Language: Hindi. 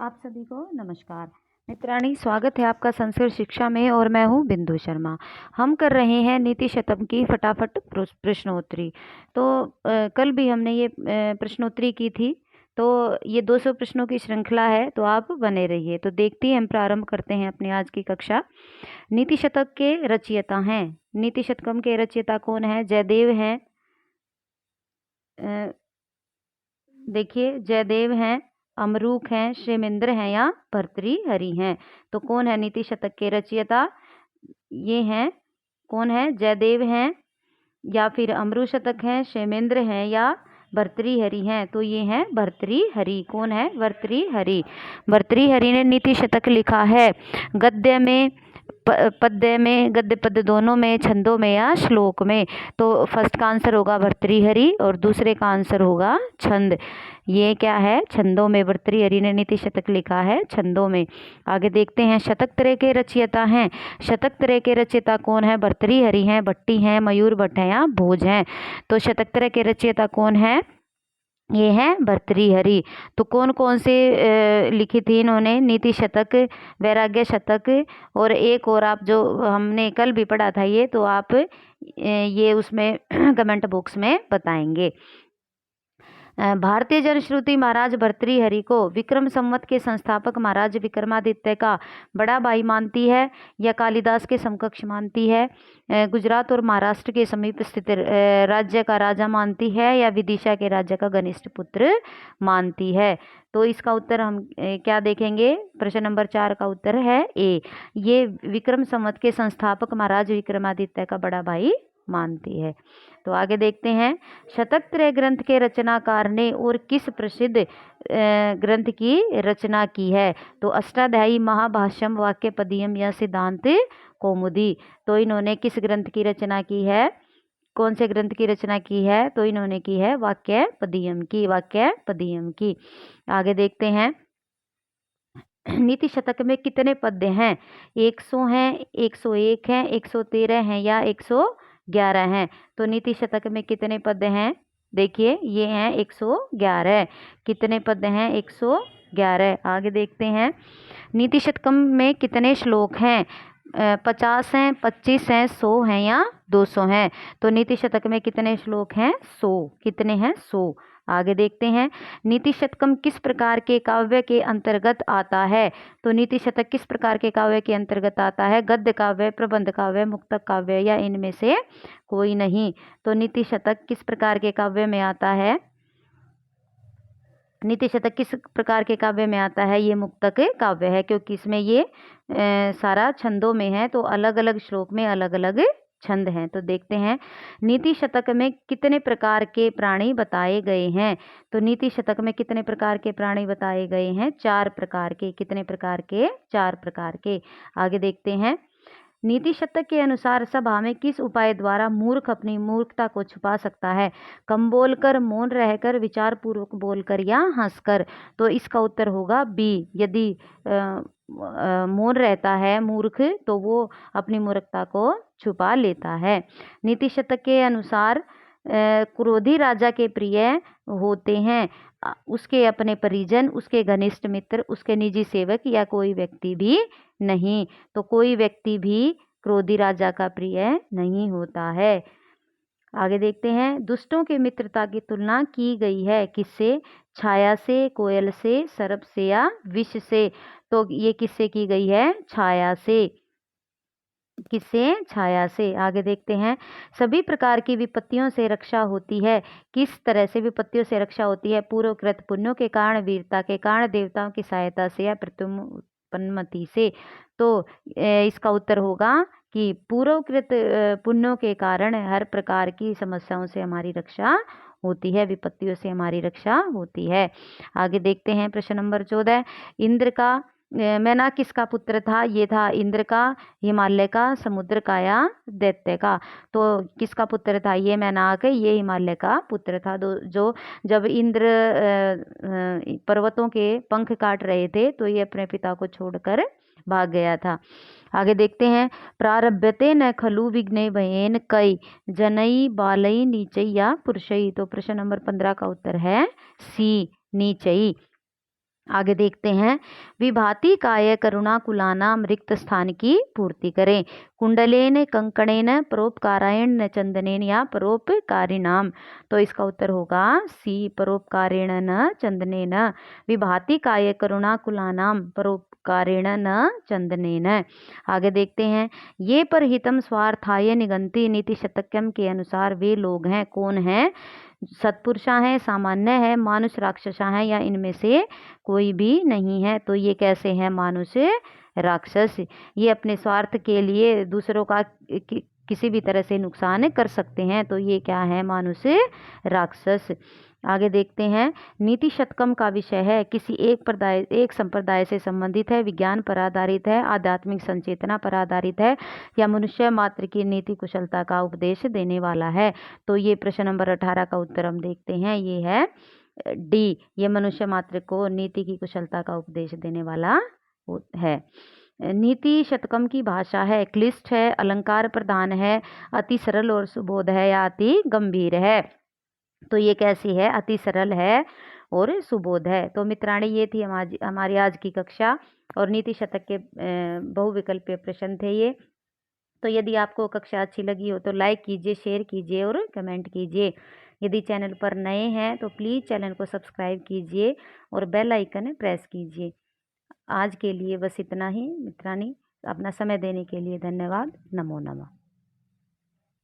आप सभी को नमस्कार। मित्राणी, स्वागत है आपका संस्कृत शिक्षा में और मैं हूँ बिंदु शर्मा। हम कर रहे हैं नीति शतक की फटाफट प्रश्नोत्तरी। तो कल भी हमने ये प्रश्नोत्तरी की थी। तो ये 200 प्रश्नों की श्रृंखला है, तो आप बने रहिए। तो देखते हैं, हम प्रारंभ करते हैं अपनी आज की कक्षा। नीति शतक के रचयिता हैं, नीति शतकम के रचयिता कौन है? जयदेव हैं। देखिए, जयदेव हैं, अमरूक हैं, क्षेमेंद्र हैं या भर्तृहरि हैं। तो कौन है नीति शतक के रचयिता? ये हैं, कौन है? जयदेव हैं या फिर अमरू शतक हैं, क्षेमेंद्र हैं या भर्तृहरि हैं। तो ये हैं भर्तृहरि। कौन है? भर्तृहरि। भर्तृहरि ने नीति शतक लिखा है गद्य में, पद्य में, गद्य पद्य दोनों में, छंदों में या श्लोक में। तो फर्स्ट का आंसर होगा भर्तृहरि और दूसरे का आंसर होगा छंद। ये क्या है? छंदों में भर्तृहरि ने नीति शतक लिखा है, छंदों में। आगे देखते हैं, शतक त्रय के रचयिता हैं। शतक त्रय के रचयिता कौन है? भर्तृहरि हैं, भट्टी हैं, मयूर भट्ट हैं या भोज हैं। तो शतक त्रय के रचयिता कौन है? ये हैं भर्तृहरि। तो कौन कौन से लिखी थी इन्होंने? नीति शतक, वैराग्य शतक और एक और, आप जो हमने कल भी पढ़ा था ये, तो आप ये उसमें कमेंट बॉक्स में बताएंगे। भारतीय जनश्रुति महाराज भर्तृहरि को विक्रम संवत के संस्थापक महाराज विक्रमादित्य का बड़ा भाई मानती है या कालिदास के समकक्ष मानती है? गुजरात और महाराष्ट्र के समीप स्थित राज्य का राजा मानती है या विदिशा के राज्य का घनिष्ठ पुत्र मानती है? तो इसका उत्तर हम क्या देखेंगे? प्रश्न नंबर 4 का उत्तर है ए। ये विक्रम संवत के संस्थापक महाराज विक्रमादित्य का बड़ा भाई मानती है। तो आगे देखते हैं, शतक त्रय ग्रंथ के रचनाकार ने और किस प्रसिद्ध ग्रंथ की रचना की है? तो अष्टाध्यायी, महाभाष्यम, वाक्यपदीयम या सिद्धांत कौमुदी। तो इन्होंने किस ग्रंथ की रचना की है? कौन से ग्रंथ की रचना की है? तो इन्होंने की है वाक्यपदीयम की, वाक्यपदीयम की। आगे देखते हैं, नीति शतक में कितने पद्य हैं? 100 हैं, 101 हैं, 113 हैं या 111 हैं। तो नीति शतक में कितने पद्य हैं? देखिए, ये हैं 111। कितने पद्य हैं? 111। आगे देखते हैं, नीति शतकम में कितने श्लोक हैं? 50 हैं, 25 हैं, 100 हैं या 200 हैं। तो नीति शतक में कितने श्लोक हैं? 100। कितने हैं? 100। आगे देखते हैं, नीति शतकम किस प्रकार के काव्य के अंतर्गत आता है? तो नीति शतक किस प्रकार के काव्य के अंतर्गत आता है? गद्य काव्य, प्रबंध काव्य, मुक्तक काव्य या इनमें से कोई नहीं। तो नीति शतक किस प्रकार के काव्य में आता है? नीति शतक किस प्रकार के काव्य में आता है? ये मुक्तक काव्य है, क्योंकि इसमें ये सारा छंदों में है, तो अलग अलग श्लोक में अलग अलग छंद हैं। तो देखते हैं, नीति शतक में कितने प्रकार के प्राणी बताए गए हैं? तो नीति शतक में कितने प्रकार के प्राणी बताए गए हैं? 4 प्रकार के। कितने प्रकार के? 4 प्रकार के। आगे देखते हैं, नीति शतक के अनुसार सभा में किस उपाय द्वारा मूर्ख अपनी मूर्खता को छुपा सकता है? कम बोलकर, मौन रहकर, विचार पूर्वक बोलकर या हंसकर। तो इसका उत्तर होगा बी। यदि मौन रहता है मूर्ख, तो वो अपनी मूर्खता को छुपा लेता है। नीति शतक के अनुसार क्रोधी राजा के प्रिय होते हैं उसके अपने परिजन, उसके घनिष्ठ मित्र, उसके निजी सेवक या कोई व्यक्ति भी नहीं। तो कोई व्यक्ति भी क्रोधी राजा का प्रिय नहीं होता है। आगे देखते हैं, दुष्टों के मित्रता की तुलना की गई है किससे? छाया से, कोयल से, सर्प से या विष से। तो ये किससे की गई है? छाया से। किससे? छाया से। आगे देखते हैं, सभी प्रकार की विपत्तियों से रक्षा होती है। किस तरह से विपत्तियों से रक्षा होती है? पूर्वकृत पुण्यों के कारण, वीरता के कारण, देवताओं की सहायता से या प्रत्युत्पन्नति से। तो इसका उत्तर होगा कि पूर्वकृत पुण्यों के कारण हर प्रकार की समस्याओं से हमारी रक्षा होती है, विपत्तियों से हमारी रक्षा होती है। आगे देखते हैं, प्रश्न नंबर 14, इंद्र का मैना किसका पुत्र था? ये था इंद्र का, हिमालय का, समुद्र का या दैत्य का। तो किसका पुत्र था? ये मैनाक, ये हिमालय का पुत्र था। जो जब इंद्र पर्वतों के पंख काट रहे थे, तो ये अपने पिता को छोड़कर भाग गया था। आगे देखते हैं, प्रारभ्यते न खलु विघ्ने भयेन कई जनई बालई नीचई या पुरुषई। तो प्रश्न नंबर 15 का उत्तर है सी, नीचई। आगे देखते हैं, विभाति काय करुणाकुलानाम रिक्त स्थान की पूर्ति करें। कुंडलेन कंकणेन परोपकारायण चंदनेन या परोपकारिणाम। तो इसका उत्तर होगा सी, परोपकारेण न चंदनेन। विभाति काय करुणाकुलानाम परोपकारेण न चंदनेन। आगे देखते हैं, ये परहितम स्वार्थाय निगंति नीति शतकम के अनुसार वे लोग हैं, कौन हैं? सत्पुरुषा है, सामान्य है, मानुष राक्षसा है, या इनमें से कोई भी नहीं है। तो ये कैसे हैं? मानुष राक्षस। ये अपने स्वार्थ के लिए दूसरों का किसी भी तरह से नुकसान कर सकते हैं। तो ये क्या है? मानुष राक्षस। आगे देखते हैं, नीति शतकम का विषय है किसी एक संप्रदाय से संबंधित है, विज्ञान पर आधारित है, आध्यात्मिक संचेतना पर आधारित है, या मनुष्य मात्र की नीति कुशलता का उपदेश देने वाला है। तो ये प्रश्न नंबर 18 का उत्तर हम देखते हैं, ये है डी, ये मनुष्य मात्र को नीति की कुशलता का उपदेश देने वाला है। नीति शतकम की भाषा है, क्लिष्ट है, अलंकार प्रधान है, अति सरल और सुबोध है, या अति गंभीर है। तो ये कैसी है? अति सरल है और सुबोध है। तो मित्राणी, ये थी हमारी आज की कक्षा, और नीति शतक के बहुविकल्पीय प्रश्न थे ये। तो यदि आपको कक्षा अच्छी लगी हो तो लाइक कीजिए, शेयर कीजिए और कमेंट कीजिए। यदि चैनल पर नए हैं तो प्लीज़ चैनल को सब्सक्राइब कीजिए और बेल आइकन प्रेस कीजिए। आज के लिए बस इतना ही मित्राणी। अपना समय देने के लिए धन्यवाद। नमो नमः।